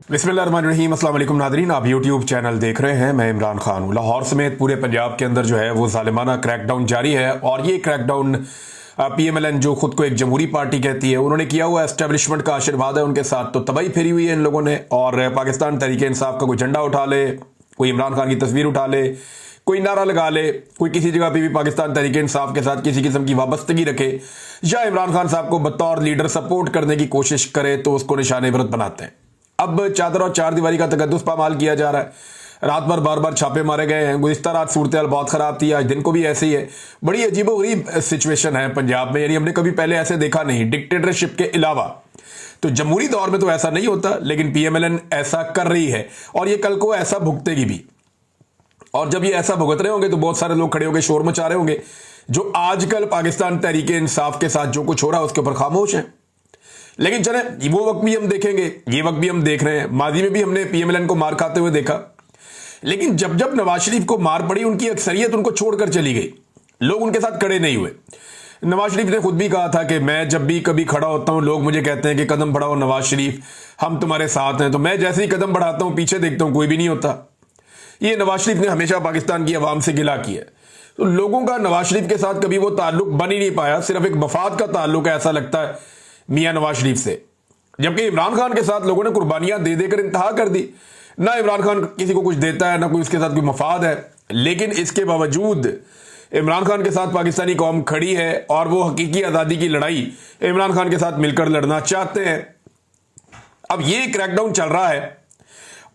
बिस्मिल्लाहिर्रहमानिर्रहीम। अस्सलाम वालेकुम नादरीन, आप यूट्यूब चैनल देख रहे हैं। मैं इमरान खान हूँ। लाहौर समेत पूरे पंजाब के अंदर जो है वो ज़ालिमाना क्रैकडाउन जारी है और ये क्रैकडाउन PMLN जो खुद को एक जमहूरी पार्टी कहती है उन्होंने किया हुआ। एस्टेब्लिशमेंट का आशीर्वाद है उनके साथ, तो तबाही फेरी हुई है इन लोगों ने। और पाकिस्तान तहरीक इंसाफ का कोई झंडा उठा ले, कोई इमरान खान की तस्वीर उठा ले, कोई नारा लगा ले, कोई किसी जगह पे भी पाकिस्तान तहरीक इंसाफ के साथ किसी किस्म की वाबस्तगी रखे या इमरान खान साहब को बतौर लीडर सपोर्ट करने की कोशिश करे तो उसको निशाने इबरत बनाते हैं। अब चादर और चार दीवारी का तकद्दुस पामाल किया जा रहा है। रात भर बार बार छापे मारे गए हैं। गुज़िश्ता रात सूरत हाल बहुत ख़राब थी, आज दिन को भी ऐसे ही है। बड़ी अजीबोगरीब सिचुएशन है पंजाब में, यानी हमने कभी पहले ऐसे देखा नहीं डिक्टेटरशिप के अलावा। तो जमहूरी दौर में तो ऐसा नहीं होता, लेकिन PMLN ऐसा कर रही है और ये कल को ऐसा भुगतेगी भी। और जब ये ऐसा भुगत रहे होंगे तो बहुत सारे लोग खड़े होकर शोर मचा रहे होंगे जो आजकल पाकिस्तान तहरीक इंसाफ के साथ जो कुछ हो रहा है उसके ऊपर खामोश हैं। लेकिन चले वो वक्त भी हम देखेंगे, ये वक्त भी हम देख रहे हैं। माजी में भी हमने PMLN को मार खाते हुए देखा, लेकिन जब जब नवाज शरीफ को मार पड़ी उनकी अक्सरियत उनको छोड़कर चली गई, लोग उनके साथ खड़े नहीं हुए। नवाज शरीफ ने खुद भी कहा था कि मैं जब भी कभी खड़ा होता हूं लोग मुझे कहते हैं कि कदम बढ़ाओ नवाज शरीफ, हम तुम्हारे साथ हैं। तो मैं जैसे ही कदम बढ़ाता हूं पीछे देखता हूं कोई भी नहीं होता। ये नवाज शरीफ ने हमेशा पाकिस्तान की आवाम से गिला किया। तो लोगों का नवाज शरीफ के साथ कभी वो ताल्लुक बन ही नहीं पाया, सिर्फ एक मफाद का ताल्लुक है ऐसा लगता है मियां नवाज शरीफ से। जबकि इमरान खान के साथ लोगों ने कुर्बानियां दे देकर इंतहा कर दी। ना इमरान खान किसी को कुछ देता है, ना कोई उसके साथ कोई मफाद है, लेकिन इसके बावजूद इमरान खान के साथ पाकिस्तानी कौम खड़ी है और वो हकीकी आज़ादी की लड़ाई इमरान खान के साथ मिलकर लड़ना चाहते हैं। अब ये क्रैकडाउन चल रहा है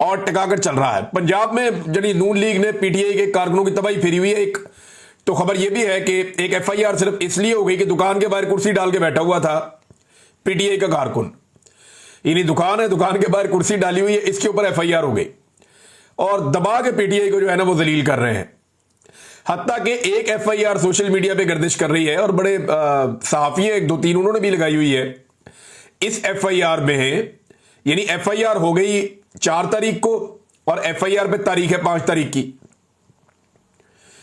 और टिकाकर चल रहा है। पंजाब में जब नून लीग ने PTI के कारकुनों की तबाही फेरी हुई है एक, तो खबर यह भी है कि एक FIR सिर्फ इसलिए हो गई कि दुकान के बाहर कुर्सी डाल के बैठा हुआ था PTI का कारकुन। इन्हीं दुकान है, दुकान के बाहर कुर्सी डाली हुई है, इसके ऊपर FIR हो गई और दबा के PTI को जो है ना वो जलील कर रहे हैं। हत्ता कि एक FIR सोशल मीडिया पे गर्दिश कर रही है और बड़े सहाफी हैं एक दो तीन, उन्होंने भी लगाई हुई है इस FIR में। यानी FIR हो गई 4 तारीख को और FIR पे तारीख है 5 तारीख की,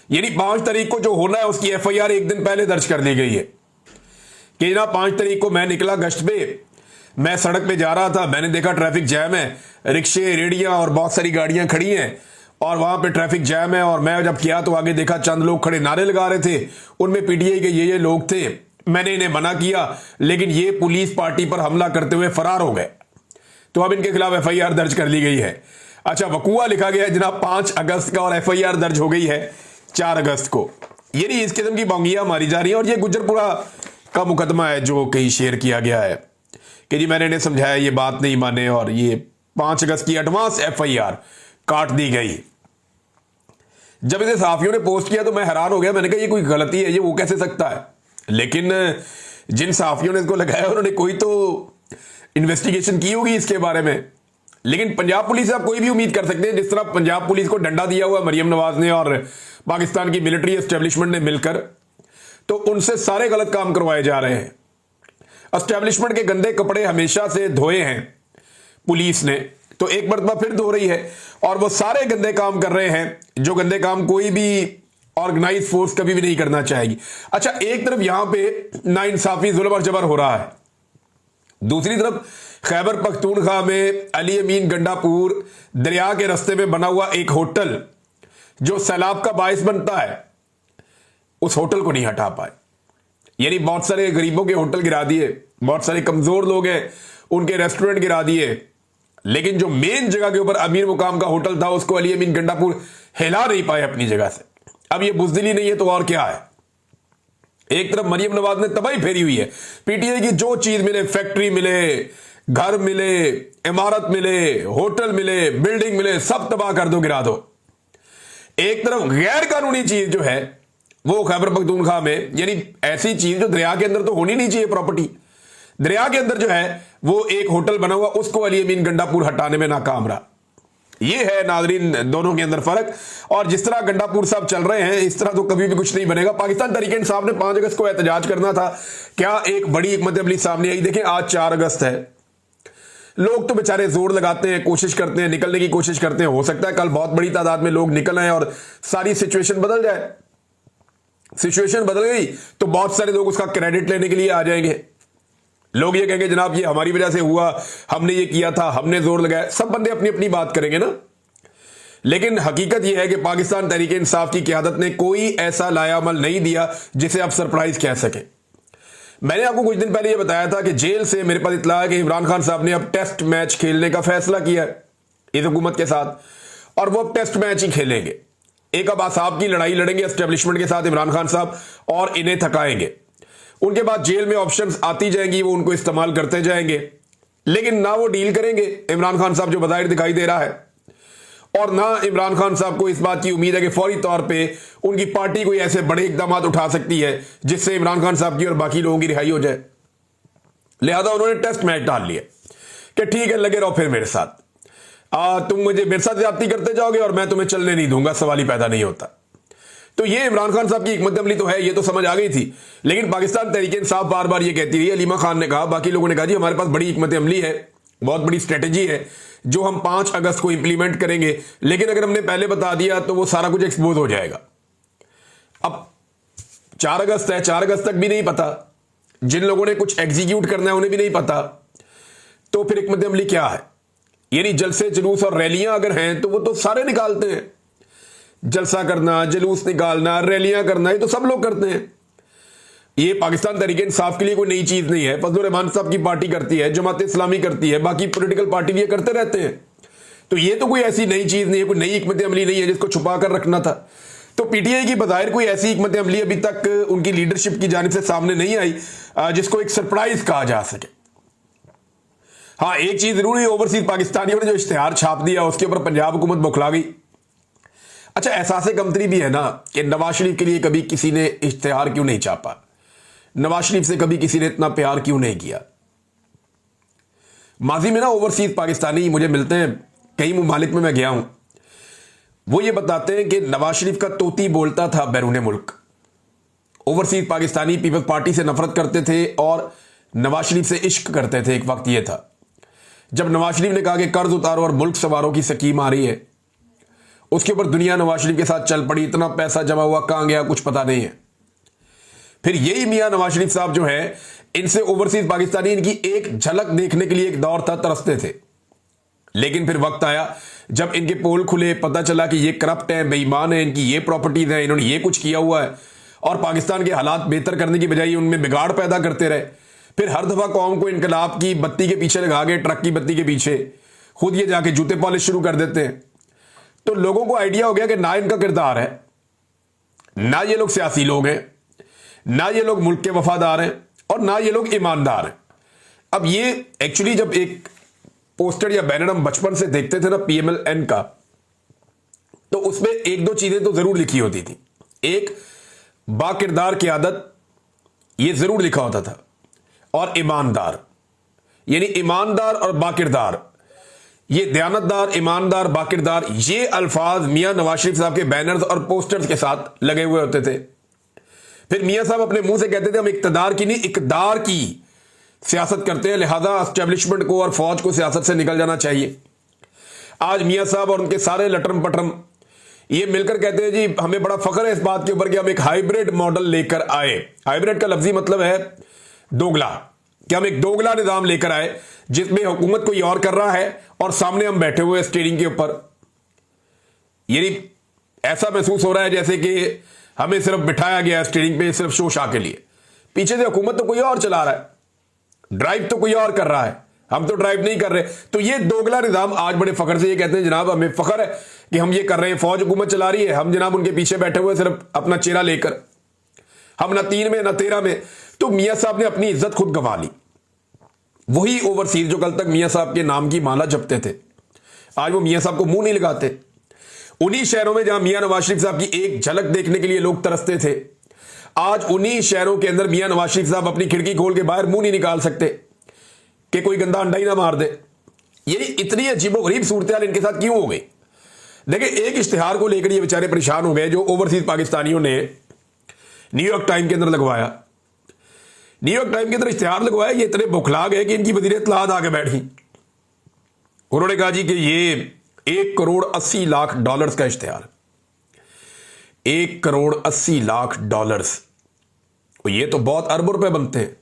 यानी 5 तारीख को जो होना है उसकी FIR एक दिन पहले दर्ज कर दी गई है कि ना 5 तारीख को मैं निकला गश्त पे, मैं सड़क पे जा रहा था, मैंने देखा ट्रैफिक जैम है, रिक्शे रेडियां और बहुत सारी गाड़ियां खड़ी हैं और वहां पे ट्रैफिक जैम है। और मैं जब किया तो आगे देखा चंद लोग खड़े नारे लगा रहे थे, उनमें PTI के ये लोग थे। मैंने इन्हें मना किया लेकिन ये पुलिस पार्टी पर हमला करते हुए फरार हो गए, तो अब इनके खिलाफ FIR दर्ज कर ली गई है। अच्छा, वकूआ लिखा गया है जनाब 5 अगस्त का और FIR दर्ज हो गई है 4 अगस्त को। यानी इस किस्म की बोंगियां मारी जा रही है। और ये गुजरपुरा का मुकदमा है जो कहीं शेयर किया गया है कि जी मैंने इन्हें समझाया, ये बात नहीं माने और ये 5 अगस्त की एडवांस FIR काट दी गई। जब इसे सहाफियों ने पोस्ट किया तो मैं हैरान हो गया, मैंने कहा ये कोई गलती है, ये वो कैसे सकता है। लेकिन जिन सहाफियों ने इसको लगाया उन्होंने कोई तो इन्वेस्टिगेशन की होगी इसके बारे में। लेकिन पंजाब पुलिस से आप कोई भी उम्मीद कर सकते हैं, जिस तरह पंजाब पुलिस को डंडा दिया हुआ मरियम नवाज ने और पाकिस्तान की मिलिट्री एस्टेब्लिशमेंट ने मिलकर, तो उनसे सारे गलत काम करवाए जा रहे हैं। एस्टेब्लिशमेंट के गंदे कपड़े हमेशा से धोए हैं पुलिस ने, तो एक मरतबा फिर धो रही है और वो सारे गंदे काम कर रहे हैं जो गंदे काम कोई भी ऑर्गेनाइज फोर्स कभी भी नहीं करना चाहेगी। अच्छा, एक तरफ यहां पे नाइंसाफी जुल्म और जबर हो रहा है, दूसरी तरफ खैबर पख्तूनख्वा में अली अमीन गंडापुर दरिया के रास्ते में बना हुआ एक होटल जो सैलाब का बायस बनता है, उस होटल को नहीं हटा पाए। यानी बहुत सारे गरीबों के होटल गिरा दिए, बहुत सारे कमजोर लोग हैं उनके रेस्टोरेंट गिरा दिए, लेकिन जो मेन जगह के ऊपर अमीर मुकाम का होटल था उसको अली अमीन गंडापुर हिला नहीं पाए अपनी जगह से। अब ये बुजदिली नहीं है तो और क्या है। एक तरफ मरियम नवाज ने तबाही फेरी हुई है, PTI की जो चीज मिले, फैक्ट्री मिले, घर मिले, इमारत मिले, होटल मिले, बिल्डिंग मिले, सब तबाह कर दो, गिरा दो। एक तरफ गैर कानूनी चीज जो है वो खैबर पख्तूनख्वा में, यानी ऐसी चीज जो दरिया के अंदर तो होनी नहीं चाहिए, प्रॉपर्टी दरिया के अंदर जो है वो एक होटल बना हुआ, उसको अली अमीन गंडापुर हटाने में नाकाम रहा। ये है नाजरीन दोनों के अंदर फर्क। और जिस तरह गंडापुर साहब चल रहे हैं इस तरह तो कभी भी कुछ नहीं बनेगा। पाकिस्तान तहरीक इंसाफ ने 5 अगस्त को एहतजाज करना था, क्या एक बड़ी हिकमत अमली सामने आई। देखें आज 4 अगस्त है, लोग तो बेचारे जोर लगाते हैं, कोशिश करते हैं, निकलने की कोशिश करते हैं। हो सकता है कल बहुत बड़ी तादाद में लोग निकल आए और सारी सिचुएशन बदल जाए। सिचुएशन बदल गई तो बहुत सारे लोग उसका क्रेडिट लेने के लिए आ जाएंगे। लोग ये कहेंगे जनाब ये हमारी वजह से हुआ, हमने ये किया था, हमने जोर लगाया। सब बंदे अपनी अपनी बात करेंगे ना, लेकिन हकीकत यह है कि पाकिस्तान तहरीक इंसाफ की क़यादत ने कोई ऐसा लायामल नहीं दिया जिसे आप सरप्राइज कह सकें। मैंने आपको कुछ दिन पहले यह बताया था कि जेल से मेरे पास इत्तला है कि इमरान खान साहब ने अब टेस्ट मैच खेलने का फैसला किया है इस हुकूमत के साथ, और वो अब टेस्ट मैच ही खेलेंगे। एक अब आसाब की लड़ाई लड़ेंगे एस्टेब्लिशमेंट के साथ इमरान खान साहब, और इन्हें थकाएंगे। उनके बाद जेल में ऑप्शंस आती जाएंगी, वो उनको इस्तेमाल करते जाएंगे, लेकिन ना वो डील करेंगे इमरान खान साहब जो बज़ाहिर दिखाई दे रहा है, और ना इमरान खान साहब को इस बात की उम्मीद है कि फौरी तौर पे उनकी पार्टी कोई ऐसे बड़े इकदाम उठा सकती है जिससे इमरान खान साहब की और बाकी लोगों की रिहाई हो जाए। लिहाजा उन्होंने टेस्ट मैच डाल लिया कि ठीक है, लगे रहो फिर मेरे साथ, तुम मुझे मेरे साथ ज्यादती करते जाओगे और मैं तुम्हें चलने नहीं दूंगा, सवाल ही पैदा नहीं होता। तो ये इमरान खान साहब की हिकमत अमली तो है, ये तो समझ आ गई थी, लेकिन पाकिस्तान तहरीक इंसाफ बार बार ये कहती रही, अलीमा खान ने कहा, बाकी लोगों ने कहा जी हमारे पास बड़ी हिकमत अमली है, बहुत बड़ी स्ट्रेटेजी है जो हम 5 अगस्त को इंप्लीमेंट करेंगे, लेकिन अगर हमने पहले बता दिया तो वो सारा कुछ एक्सपोज हो जाएगा। अब 4 अगस्त है, 4 अगस्त तक भी नहीं पता, जिन लोगों ने कुछ एग्जीक्यूट करना है उन्हें भी नहीं पता, तो फिर हिकमत अमली क्या है? यानी जलसे जुलूस और रैलियां अगर हैं तो वो तो सारे निकालते हैं, जलसा करना, जुलूस निकालना, रैलियां करना, ये तो सब लोग करते हैं। ये पाकिस्तान तहरीक इंसाफ के लिए कोई नई चीज नहीं है, फजलुर रहमान साहब की पार्टी करती है, जमात इस्लामी करती है, बाकी पॉलिटिकल पार्टी भी ये करते रहते हैं। तो ये तो कोई ऐसी नई चीज नहीं है, कोई नई हिकमत अमली नहीं है जिसको छुपा कर रखना था। तो पीटीआई की बज़ाहिर कोई ऐसी हिकमत अमली अभी तक उनकी लीडरशिप की जानिब से सामने नहीं आई जिसको एक सरप्राइज कहा जा सके। हाँ, एक चीज जरूर है, ओवरसीज पाकिस्तानियों ने जो इश्तिहार छाप दिया उसके ऊपर पंजाब हुकूमत बौखला गई। अच्छा, एहसास कमतरी भी है ना कि नवाज शरीफ के लिए कभी किसी ने इश्तिहार क्यों नहीं छापा, नवाज शरीफ से कभी किसी ने इतना प्यार क्यों नहीं किया। माजी में ना ओवरसीज पाकिस्तानी मुझे मिलते हैं, कई मुमालिक में मैं गया हूं, वो ये बताते हैं कि नवाज शरीफ का तोती बोलता था बैरून मुल्क। ओवरसीज पाकिस्तानी पीपल्स पार्टी से नफरत करते थे और नवाज शरीफ से इश्क करते थे। एक वक्त ये था जब नवाज शरीफ ने कहा कि कर्ज उतारो और मुल्क सवारों की स्कीम आ रही है, उसके ऊपर दुनिया नवाज शरीफ के साथ चल पड़ी, इतना पैसा जमा हुआ कहां गया कुछ पता नहीं है। फिर यही मियां नवाज शरीफ साहब जो है, इनसे ओवरसीज पाकिस्तानी इनकी एक झलक देखने के लिए एक दौर था, तरसते थे। लेकिन फिर वक्त आया जब इनके पोल खुले, पता चला कि ये करप्ट है, बेईमान है, इनकी ये प्रॉपर्टीज है, इन्होंने ये कुछ किया हुआ है, और पाकिस्तान के हालात बेहतर करने की बजाय उनमें बिगाड़ पैदा करते रहे। फिर हर दफा कौम को इनकलाब की बत्ती के पीछे लगा गए, ट्रक की बत्ती के पीछे, खुद ये जाके जूते पॉलिश शुरू कर देते हैं। तो लोगों को आइडिया हो गया कि ना इनका किरदार है, ना ये लोग सियासी लोग हैं, ना ये लोग मुल्क के वफादार हैं, और ना ये लोग ईमानदार हैं। अब ये एक्चुअली जब एक पोस्टर या बैनर हम बचपन से देखते थे ना PMLN का, तो उसमें 1-2 चीजें तो जरूर लिखी होती थी। एक, बाकिरदार क़यादत, ये जरूर लिखा होता था, और ईमानदार, यानी ईमानदार और बाकिरदार, ये दयानतदार, ईमानदार, बाकिरदार, ये अल्फाज मियां नवाज शरीफ साहब के बैनर्स और पोस्टर्स के साथ लगे हुए होते थे। फिर मियां साहब अपने मुंह से कहते थे हम इक्तदार की नहीं इकदार की सियासत करते हैं, लिहाजा एस्टेब्लिशमेंट को और फौज को सियासत से निकल जाना चाहिए। आज मियां साहब और उनके सारे लटरम पटरम ये मिलकर कहते हैं जी हमें बड़ा फख्र है इस बात के ऊपर कि हम एक हाइब्रिड मॉडल लेकर आए। हाइब्रिड का लफ्जी मतलब है दोगला, कि हम एक दोगला निजाम लेकर आए जिसमें हुकूमत कोई और कर रहा है और सामने हम बैठे हुए स्टीयरिंग के ऊपर। यानी ऐसा महसूस हो रहा है जैसे कि हमें सिर्फ बिठाया गया है स्टीयरिंग पे सिर्फ शो शा के लिए, पीछे से हुकूमत तो कोई और चला रहा है, ड्राइव तो कोई और कर रहा है, हम तो ड्राइव नहीं कर रहे। तो ये दोगला निजाम आज बड़े फख्र से ये कहते हैं जनाब हमें फख्र है कि हम ये कर रहे हैं, फौज हुकूमत चला रही है, हम जनाब उनके पीछे बैठे हुए सिर्फ अपना चेहरा लेकर, हम ना 3 में ना 13 में। तो मियां साहब ने अपनी इज्जत खुद गंवा ली। वही ओवरसीज जो कल तक मियां साहब के नाम की माला जपते थे, आज वो मियां साहब को मुंह नहीं लगाते। उन्हीं शहरों में जहां मियां नवाज शरीफ साहब की एक झलक देखने के लिए लोग तरसते थे, आज उन्हीं शहरों के अंदर मियां नवाज शरीफ साहब अपनी खिड़की खोल के बाहर मुंह नहीं निकाल सकते कि कोई गंदा अंडा ही ना मार दे। ये इतनी अजीबोगरीब सूरत इनके साथ क्यों हो गई? देखिए, एक इश्तिहार को लेकर ये बेचारे परेशान हो गए जो ओवरसीज पाकिस्तानियों ने न्यूयॉर्क टाइम के अंदर लगवाया। न्यूयॉर्क टाइम के अंदर इश्तिहार लगवाया, ये इतने बौखला गए कि इनकी वज़ीर इत्तलात आके बैठी। उन्होंने कहा जी कि ये $1,80,00,000 का इश्तिहार, $1,80,00,000, ये तो बहुत अरबों रुपए बनते हैं।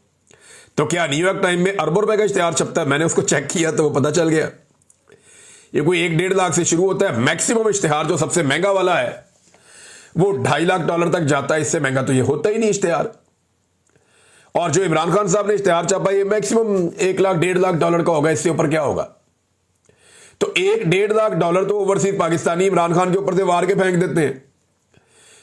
तो क्या न्यूयॉर्क टाइम में अरबों रुपए का इश्तेहार छपता है? मैंने उसको चेक किया तो वो पता चल गया ये कोई 1-1.5 लाख से शुरू होता है। मैक्सिमम इश्तेहार जो सबसे महंगा वाला है वो $2.5 लाख तक जाता है। इससे महंगा तो ये होता ही नहीं इश्तेहार। और जो इमरान खान साहब ने इश्तेहार छापा ये मैक्सिमम $1 लाख $1.5 लाख का होगा। इससे ऊपर क्या होगा? तो $1-1.5 लाख तो ओवरसीज पाकिस्तानी इमरान खान के ऊपर से वार के फेंक देते हैं।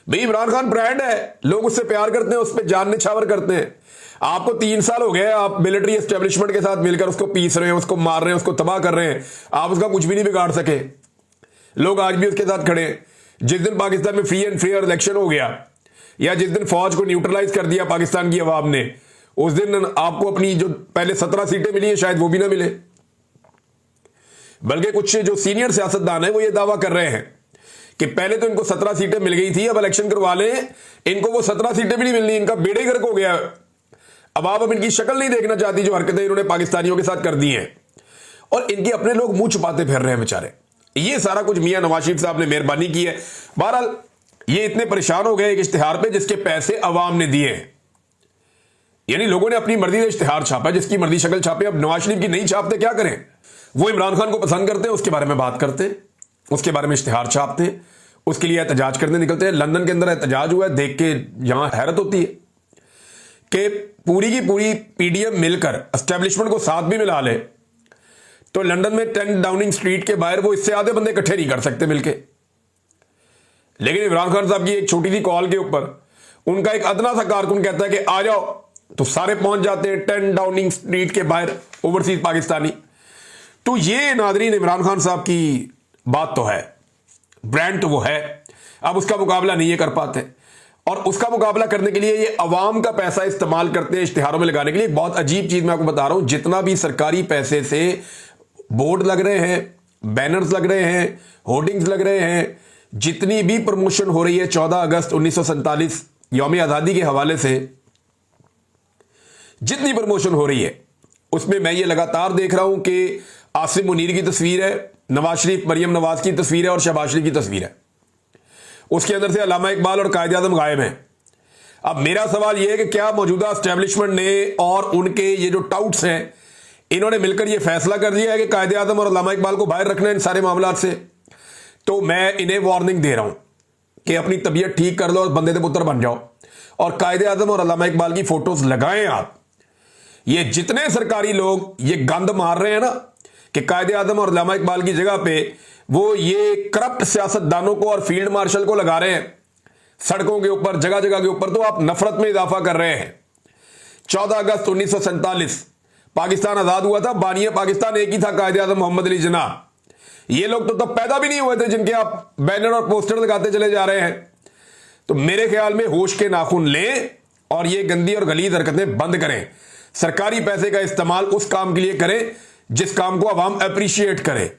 भाई इमरान खान ब्रांड है, लोग उससे प्यार करते हैं, उस पर जान निछावर करते हैं। आपको 3 साल हो गए आप मिलिट्री एस्टेब्लिशमेंट के साथ मिलकर उसको पीस रहे हैं, उसको मार रहे हैं, उसको तबाह कर रहे हैं। आप उसका कुछ भी नहीं बिगाड़ सके। लोग आज भी उसके साथ खड़े हैं। जिस दिन पाकिस्तान में फ्री एंड फेयर इलेक्शन हो गया या जिस दिन फौज को न्यूट्रलाइज कर दिया पाकिस्तान की अवाम ने, उस दिन आपको अपनी जो पहले 17 सीटें मिली है शायद वो भी ना मिले। बल्कि कुछ जो सीनियर सियासतदान है वो ये दावा कर रहे हैं कि पहले तो इनको 17 सीटें मिल गई थी, अब इलेक्शन करवा लें, इनको वो 17 सीटें भी नहीं मिलनी, इनका बेड़े गर्क हो गया। अब इनकी शक्ल नहीं देखना चाहती जो हरकतें इन्होंने पाकिस्तानियों के साथ कर दी हैं। और इनके अपने लोग मुंह छुपाते फिर रहे हैं बेचारे। ये सारा कुछ मियां नवाज शरीफ साहब ने मेहरबानी की है। बहरहाल ये इतने परेशान हो गए एक इश्तिहार पे जिसके पैसे अवाम ने दिए। यानी लोगों ने अपनी मर्जी से इश्तिहार छापा, जिसकी मर्जी शक्ल छापे। अब नवाज शरीफ की नहीं छापते क्या करें? वो इमरान खान को पसंद करते हैं, उसके बारे में बात करते हैं, उसके बारे में इश्तिहार छापते हैं, उसके लिए एहतजाज करने निकलते हैं। लंदन के अंदर एहतजाज हुआ है, देख के यहां हैरत होती है कि पूरी की पूरी पीडीएम मिलकर एस्टेब्लिशमेंट को साथ भी मिला ले तो लंदन में 10 डाउनिंग स्ट्रीट के बाहर वो इससे आधे बंदे इकट्ठे नहीं कर सकते मिलके। लेकिन इमरान खान साहब की एक छोटी सी कॉल के ऊपर उनका एक अदना सा कारकुन कहता है कि आ जाओ, तो सारे पहुंच जाते हैं 10 डाउनिंग स्ट्रीट के बाहर, ओवरसीज पाकिस्तानी। तो ये नादरीन इमरान खान साहब की बात तो है, ब्रांड तो वो है, अब उसका मुकाबला नहीं ये कर पाते। और उसका मुकाबला करने के लिए ये अवाम का पैसा इस्तेमाल करते हैं इश्तिहारों में लगाने के लिए। बहुत अजीब चीज मैं आपको बता रहा हूं, जितना भी सरकारी पैसे से बोर्ड लग रहे हैं, बैनर्स लग रहे हैं, होर्डिंग्स लग रहे हैं, जितनी भी प्रमोशन हो रही है 14 अगस्त 1947 यौम आजादी के हवाले से जितनी प्रमोशन हो रही है उसमें मैं ये लगातार देख रहा हूं कि आसिम मुनीर की तस्वीर है, नवाज शरीफ मरियम नवाज की तस्वीर है और शहबाज शरीफ की तस्वीर है। उसके अंदर से अल्लामा इकबाल और कायदे आज़म गायब हैं। अब मेरा सवाल यह है कि क्या मौजूदा एस्टेब्लिशमेंट ने और उनके ये जो टाउट्स हैं इन्होंने मिलकर यह फैसला कर लिया है कि कायदे आज़म और अल्लामा इकबाल को बाहर रखना है इन सारे मामलात से? तो मैं इन्हें वार्निंग दे रहा हूं कि अपनी तबीयत ठीक कर लो और बंदे दे पुत्र बन जाओ और कायदे आज़म और अल्लामा इकबाल की फोटोज लगाएं आप। ये जितने सरकारी लोग ये गंद मार रहे हैं ना कि कायदे आज़म और अल्लामा इकबाल की जगह पे वो ये करप्ट सियासतदानों को और फील्ड मार्शल को लगा रहे हैं सड़कों के ऊपर, जगह जगह के ऊपर, तो आप नफरत में इजाफा कर रहे हैं। 14 अगस्त 1947 पाकिस्तान आजाद हुआ था, बानिया पाकिस्तान एक ही था, कायदे आज़म मोहम्मद अली जिन्ना। ये लोग तो तब पैदा भी नहीं हुए थे जिनके आप बैनर और पोस्टर लगाते चले जा रहे हैं। तो मेरे ख्याल में होश के नाखून लें और ये गंदी और गलीज हरकतें बंद करें। सरकारी पैसे का इस्तेमाल उस काम के लिए करें जिस काम को अवाम अप्रिशिएट करे।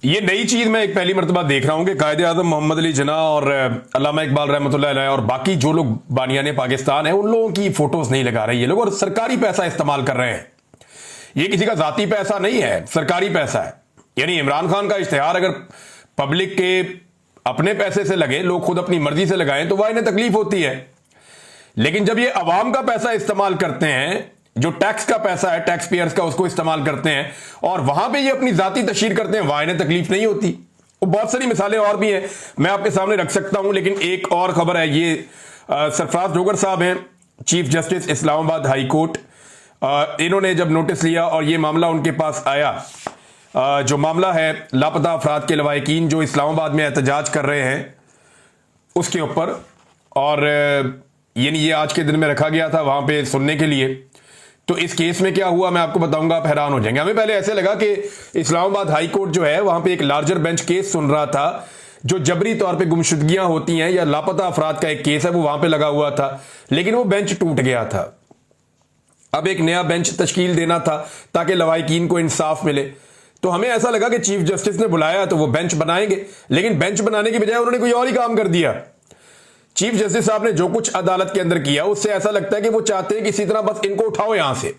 ये नई चीज मैं एक पहली मर्तबा देख रहा हूं कि कायदे आज़म मोहम्मद अली जिन्ना और अल्लामा इकबाल रहमतुल्लाह अलैह और बाकी जो लोग बानियाने पाकिस्तान है उन लोगों की फोटोज नहीं लगा रहे ये लोग, और सरकारी पैसा इस्तेमाल कर रहे हैं। ये किसी का जाती पैसा नहीं है, सरकारी पैसा है। यानी इमरान खान का इश्तिहार अगर पब्लिक के अपने पैसे से लगे, लोग खुद अपनी मर्जी से लगाएं तो वह इन्हें तकलीफ होती है। लेकिन जब ये अवाम का पैसा इस्तेमाल करते हैं, जो टैक्स का पैसा है, टैक्स पेयर्स का, उसको इस्तेमाल करते हैं और वहां पे ये अपनी जाती तशहीर करते हैं, वहां इन्हें तकलीफ नहीं होती। और बहुत सारी मिसालें और भी हैं, मैं आपके सामने रख सकता हूं। लेकिन एक और खबर है, ये सरफराज डोगर साहब हैं, chief justice Islamabad high court. इन्होंने जब नोटिस लिया और ये मामला उनके पास आया, जो मामला है लापता अफराद के लवाहिकीन जो इस्लामाबाद में एहतजाज कर रहे हैं उसके ऊपर, और यानी ये आज के दिन में रखा गया था वहां पे सुनने के लिए। तो इस केस में क्या हुआ मैं आपको बताऊंगा, आप हैरान हो जाएंगे। हमें पहले ऐसे लगा कि इस्लामाबाद हाई कोर्ट जो है वहां पे एक लार्जर बेंच केस सुन रहा था, जो जबरी तौर पे गुमशुदगियां होती हैं या लापता अफराद का एक केस है वो वहां पे लगा हुआ था, लेकिन वो बेंच टूट गया था। अब एक नया बेंच तश्कील देना था ताकि लवाहिकीन को इंसाफ मिले। तो हमें ऐसा लगा कि चीफ जस्टिस ने बुलाया तो वो बेंच बनाएंगे, लेकिन बेंच बनाने की बजाय उन्होंने कोई और ही काम कर दिया। चीफ जस्टिस साहब ने जो कुछ अदालत के अंदर किया उससे ऐसा लगता है कि वो चाहते हैं कि इसी तरह बस इनको उठाओ यहां से,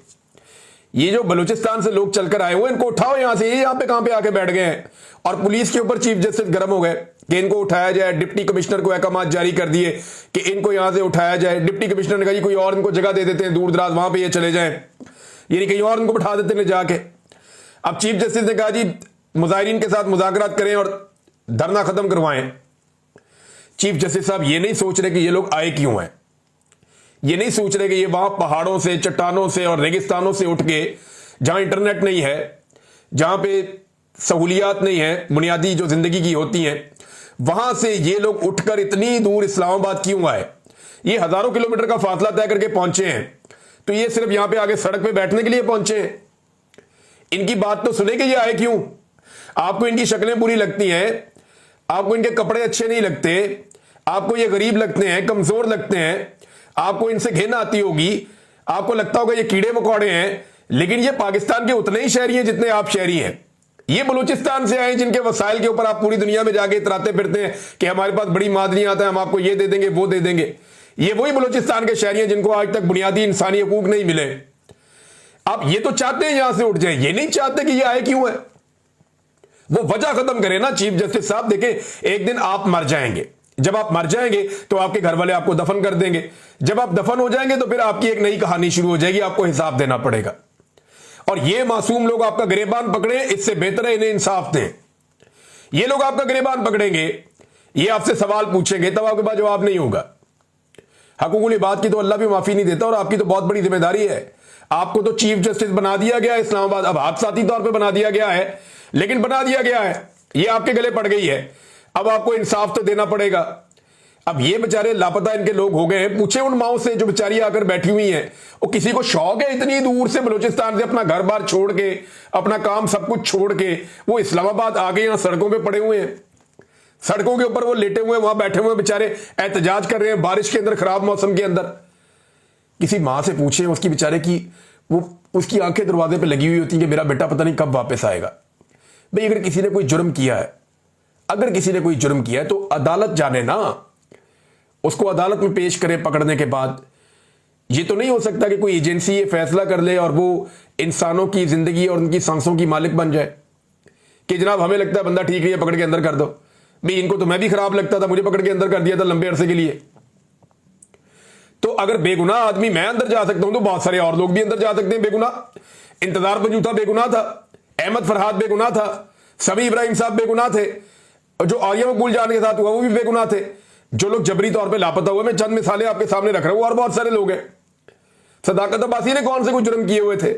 ये जो बलूचिस्तान से लोग चलकर आए हुए इनको उठाओ यहां से, ये यहां पे कहां पे आके बैठ गए हैं। और पुलिस के ऊपर चीफ जस्टिस गर्म हो गए कि इनको उठाया जाए। डिप्टी कमिश्नर को अहकाम जारी कर दिए कि इनको यहां से उठाया जाए। डिप्टी कमिश्नर ने कहा कोई और इनको जगह दे देते हैं दूर दराज, वहां पर ये चले जाए। ये नहीं कहीं और उनको बैठा देते ने जाके। अब चीफ जस्टिस ने कहा जी मुजाहिरीन के साथ मुज़ाकरात करें और धरना खत्म करवाएं। चीफ जस्टिस साहब ये नहीं सोच रहे कि ये लोग आए क्यों हैं, ये नहीं सोच रहे कि ये वहां पहाड़ों से, चट्टानों से और रेगिस्तानों से उठ के, जहां इंटरनेट नहीं है, जहां पे सहूलियात नहीं है बुनियादी जो जिंदगी की होती हैं, वहां से ये लोग उठकर इतनी दूर इस्लामाबाद क्यों आए। ये हजारों किलोमीटर का फासला तय करके पहुंचे हैं, तो ये सिर्फ यहां पे आगे सड़क पे बैठने के लिए पहुंचे हैं। इनकी बात तो सुने कि ये आए क्यों। आपको इनकी शक्लें बुरी लगती हैं, आपको इनके कपड़े अच्छे नहीं लगते, आपको ये गरीब लगते हैं, कमजोर लगते हैं, आपको इनसे घिन आती होगी, आपको लगता होगा ये कीड़े मकोड़े हैं, लेकिन ये पाकिस्तान के उतने ही शहरी हैं जितने आप शहरी हैं। ये बलूचिस्तान से आए जिनके वसाइल के ऊपर आप पूरी दुनिया में जाके इतराते फिरते हैं कि हमारे पास बड़ी मादनियां आता है, हम आपको ये दे देंगे वो दे देंगे। ये वही बलूचिस्तान के शहरी हैं जिनको आज तक बुनियादी इंसानी हकूक नहीं मिले। आप ये तो चाहते हैं यहां से उठ जाए, ये नहीं चाहते कि ये आए क्यों है। वो वजह खत्म करें ना चीफ जस्टिस साहब। देखें, एक दिन आप मर जाएंगे, जब आप मर जाएंगे तो आपके घर वाले आपको दफन कर देंगे। जब आप दफन हो जाएंगे तो फिर आपकी एक नई कहानी शुरू हो जाएगी, आपको हिसाब देना पड़ेगा। और ये मासूम लोग आपका गिरेबान पकड़े, इससे बेहतर है इन्हें इंसाफ दें। ये लोग आपका गिरेबान पकड़ेंगे, ये आपसे सवाल पूछेंगे, तब आपके पास जवाब नहीं होगा। हकूकुल इबाद की तो अल्लाह भी माफी नहीं देता, और आपकी तो बहुत बड़ी जिम्मेदारी है। आपको तो चीफ जस्टिस बना दिया गया है इस्लामाबाद, अब हादसाती तौर पे बना दिया गया है, लेकिन बना दिया गया है, ये आपके गले पड़ गई है। अब आपको इंसाफ तो देना पड़ेगा। अब ये बेचारे लापता इनके लोग हो गए हैं, पूछे उन माओ से जो बेचारी आकर बैठी हुई हैं, वो किसी को शौक है इतनी दूर से बलूचिस्तान से अपना घर बार छोड़ के, अपना काम सब कुछ छोड़ के वो इस्लामाबाद आ गए, यहां सड़कों पे पड़े हुए हैं, सड़कों के ऊपर वो लेटे हुए वहां बैठे हुए बेचारे एहतजाज कर रहे हैं बारिश के अंदर, खराब मौसम के अंदर। किसी मां से पूछे उसकी बेचारे की, वो उसकी आंखें दरवाजे पे लगी हुई होती हैं कि मेरा बेटा पता नहीं कब वापस आएगा। भाई अगर किसी ने कोई जुर्म किया है, अगर किसी ने कोई जुर्म किया है तो अदालत जाने ना, उसको अदालत में पेश करे पकड़ने के बाद। ये तो नहीं हो सकता कि कोई एजेंसी ये फैसला कर ले और वो इंसानों की जिंदगी और उनकी सांसों की मालिक बन जाए कि जनाब हमें लगता है बंदा ठीक है, ये पकड़ के अंदर कर दो। भाई इनको तो मैं भी खराब लगता था, मुझे पकड़ के अंदर कर दिया था लंबे अरसे के लिए। तो अगर बेगुनाह आदमी मैं अंदर जा सकता हूं तो बहुत सारे और लोग भी अंदर जा सकते हैं बेगुनाह। इंतजार पंजूथा बेगुनाह था, अहमद फरहाद बेगुनाह था, समी इब्राहिम साहब बेगुनाह थे, और जो आर्या मकबूल जान के साथ हुआ वो भी बेगुनाह थे। जो लोग जबरी तौर पे लापता हुए, मैं चंद मिसालें आपके सामने रख रहा हूं, और बहुत सारे लोग हैं। सदाकत अब्बासी ने कौन से कुछ जुर्म किए हुए थे,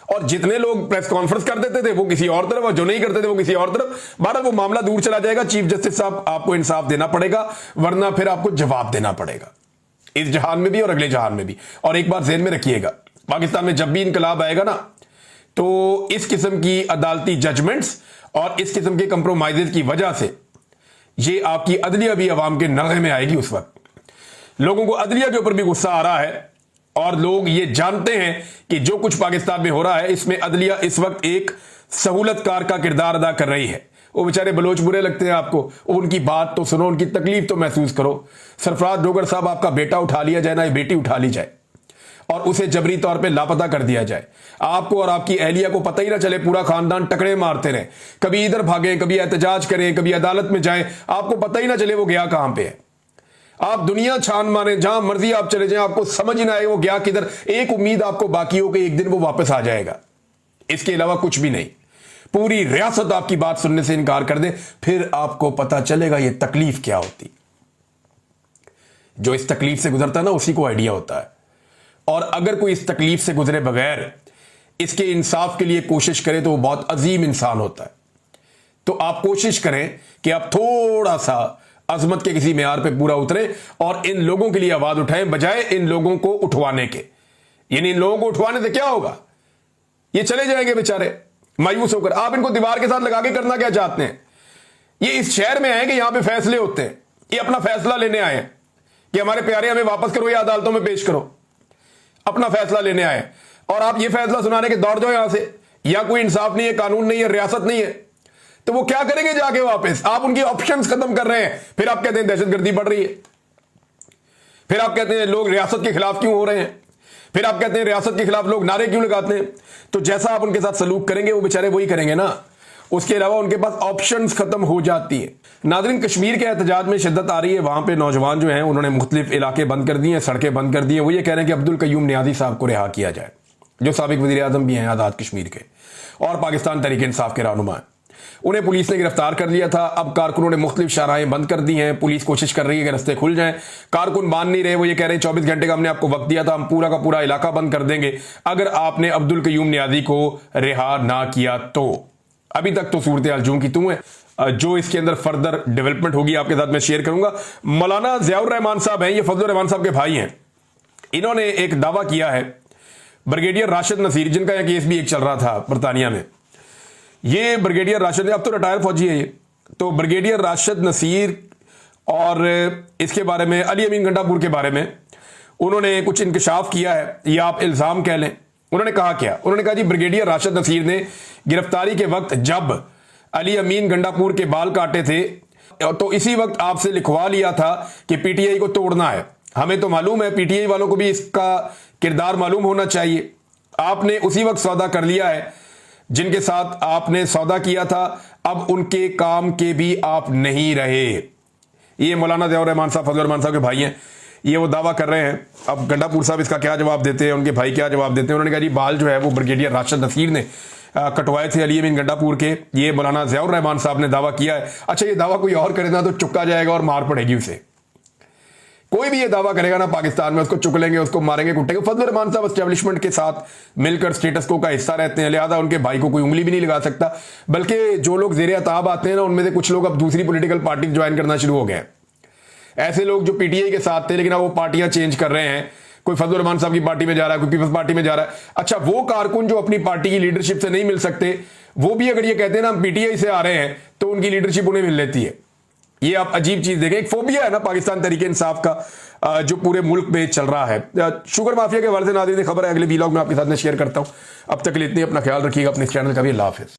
और जितने लोग प्रेस कॉन्फ्रेंस कर देते थे वो किसी और तरफ, और जो नहीं करते थे वो किसी और तरफ। बहरहाल वो मामला दूर चला जाएगा। चीफ जस्टिस साहब आपको इंसाफ देना पड़ेगा, वरना फिर आपको जवाब देना पड़ेगा, इस जहान में भी और अगले जहान में भी। और एक बात ज़हन में रखिएगा, पाकिस्तान में जब भी इनकलाब आएगा ना, तो इस किस्म की अदालती जजमेंट्स और इस किस्म के कंप्रोमाइजेस की वजह से ये आपकी अदलिया भी अवाम के नरगे में आएगी। उस वक्त लोगों को अदलिया के ऊपर भी गुस्सा आ रहा है, और लोग ये जानते हैं कि जो कुछ पाकिस्तान में हो रहा है इसमें अदलिया इस वक्त एक सहूलतकार का किरदार अदा कर रही है। वो बेचारे बलोच बुरे लगते हैं आपको, उनकी बात तो सुनो, उनकी तकलीफ तो महसूस करो। सरफराज डोगर साहब, आपका बेटा उठा लिया जाए ना, बेटी उठा ली जाए और उसे जबरी तौर पे लापता कर दिया जाए, आपको और आपकी अहलिया को पता ही ना चले, पूरा खानदान टकरे मारते रहे, कभी इधर भागें, कभी एहतजाज करें, कभी अदालत में जाएं, आपको पता ही ना चले वो गया कहां पे है। आप दुनिया छान मारे, जहां मर्जी आप चले जाएं, आपको समझ ही ना आए वो गया किधर। एक उम्मीद आपको बाकी हो कि एक दिन वो वापस आ जाएगा, इसके अलावा कुछ भी नहीं। पूरी रियासत आपकी बात सुनने से इनकार कर दे, फिर आपको पता चलेगा ये तकलीफ क्या होती। जो इस तकलीफ से गुजरता है ना, उसी को आइडिया होता है। और अगर कोई इस तकलीफ से गुजरे बगैर इसके इंसाफ के लिए कोशिश करे तो वो बहुत अजीम इंसान होता है। तो आप कोशिश करें कि आप थोड़ा सा अजमत के किसी मेयार पे पूरा उतरे और इन लोगों के लिए आवाज उठाएं, बजाय इन लोगों को उठवाने के। यानी इन लोगों को उठवाने से क्या होगा, ये चले जाएंगे बेचारे मायूस होकर। आप इनको दीवार के साथ लगा के करना क्या चाहते हैं। ये इस शहर में आए कि यहां पे फैसले होते हैं, ये अपना फैसला लेने आए हैं कि हमारे प्यारे हमें वापस करो या अदालतों में पेश करो, अपना फैसला लेने आए। और आप ये फैसला सुनाने के दौड़ जाओ यहां से, या कोई इंसाफ नहीं है, कानून नहीं है, रियासत नहीं है, तो वो क्या करेंगे जाके वापस। आप उनकी ऑप्शंस खत्म कर रहे हैं, फिर आप कहते हैं दहशतगर्दी बढ़ रही है, फिर आप कहते हैं लोग रियासत के खिलाफ क्यों हो रहे हैं, फिर आप कहते हैं रियासत के खिलाफ लोग नारे क्यों लगाते हैं। तो जैसा आप उनके साथ सलूक करेंगे वो बेचारे वही करेंगे ना, उसके अलावा उनके पास ऑप्शंस खत्म हो जाती है। नादरीन, कश्मीर के एहतजाज में शिद्दत आ रही है। वहां पे नौजवान जो हैं उन्होंने मुख्तलिफ इलाके बंद कर दिए हैं, सड़कें बंद कर दी हैं। वो ये कह रहे हैं कि अब्दुल कयूम नियाज़ी साहब को रिहा किया जाए। जो साबिक वज़ीर आज़म भी हैं आज़ाद कश्मीर के और पाकिस्तान तहरीक इंसाफ के रहनुमा हैं। उन्हें पुलिस ने गिरफ्तार कर लिया था। अब कारकुनों ने मुख्तलिफ शाहराहें बंद कर दी हैं। पुलिस कोशिश कर रही है कि रास्ते खुल जाएं। कारकुन मान नहीं रहे। वो ये कह रहे हैं 24 घंटे का हमने आपको वक्त दिया था, हम पूरा का पूरा इलाका बंद कर देंगे अगर आपने अब्दुल कयूम नियाज़ी को रिहा ना किया तो। अभी तक तो सूरत हाल जूं की तूं है। जो इसके अंदर फर्दर डेवलपमेंट होगी आपके साथ मैं शेयर करूंगा। मौलाना ज़ियाउर रहमान साहब हैं, ये फजलुर रहमान साहब के भाई हैं। इन्होंने एक दावा किया है, ब्रिगेडियर राशिद नसीर, जिनका यह केस भी एक चल रहा था बरतानिया में, ये ब्रिगेडियर राशिद, अब तो रिटायर फौजी है ये, तो ब्रिगेडियर राशिद नसीर और इसके बारे में अली अमीन गंडापुर के बारे में उन्होंने कुछ इंकशाफ किया है, या आप इल्ज़ाम कह लें। उन्होंने कहा क्या? उन्होंने कहा जी ब्रिगेडियर राशिद नसीर ने गिरफ्तारी के वक्त जब अली अमीन गंडापुर के बाल काटे थे तो इसी वक्त आपसे लिखवा लिया था कि पीटीआई को तोड़ना है। हमें तो मालूम है, पीटीआई वालों को भी इसका किरदार मालूम होना चाहिए। आपने उसी वक्त सौदा कर लिया है जिनके साथ आपने सौदा किया था, अब उनके काम के भी आप नहीं रहे। ये मौलाना ज़ियाउर रहमान साहब फजलुर रहमान साहब के भाई हैं, ये वो दावा कर रहे हैं। अब गंडापुर साहब इसका क्या जवाब देते हैं, उनके भाई क्या जवाब देते हैं? उन्होंने कहा जी बाल जो है वो ब्रिगेडियर राशिद नसीर ने कटवाए थे अली अमीन गंडापुर के। ये मौलाना ज़ियाउर रहमान साहब ने दावा किया है। अच्छा, ये दावा कोई और करे ना तो चुक्का जाएगा और मार पड़ेगी उसे। कोई भी ये दावा करेगा ना पाकिस्तान में, उसको चुक लेंगे, उसको मारेंगे, कुटेंगे। फजलुर रहमान साहब एस्टेब्लिशमेंट के साथ मिलकर स्टेटस को का हिस्सा रहते हैं, लिहाजा उनके भाई को कोई उंगली भी नहीं लगा सकता। बल्कि जो लोग ज़ेरे अताब आते हैं ना, उनमें से कुछ लोग अब दूसरी पॉलिटिकल पार्टी ज्वाइन करना शुरू हो गए। ऐसे लोग जो पीटीआई के साथ थे लेकिन अब वो पार्टियां चेंज कर रहे हैं, कोई फजलुर रहमान साहब की पार्टी में जा रहा है, कोई पीपल्स पार्टी में जा रहा है। अच्छा, वो कारकुन जो अपनी पार्टी की लीडरशिप से नहीं मिल सकते, वो भी अगर ये कहते हैं ना हम पीटीआई से आ रहे हैं, तो उनकी लीडरशिप उन्हें मिल लेती है। ये आप अजीब चीज देखें, एक फोबिया है ना पाकिस्तान तहरीक इंसाफ का जो पूरे मुल्क में चल रहा है। शुगर माफिया के हवाले से नाज़रीन खबर है, अगले वीलॉग में आपके साथ में शेयर करता हूं। अब तक के लिए इतनी, अपना ख्याल रखिएगा, अपने चैनल का भी। अल्लाह हाफिज़।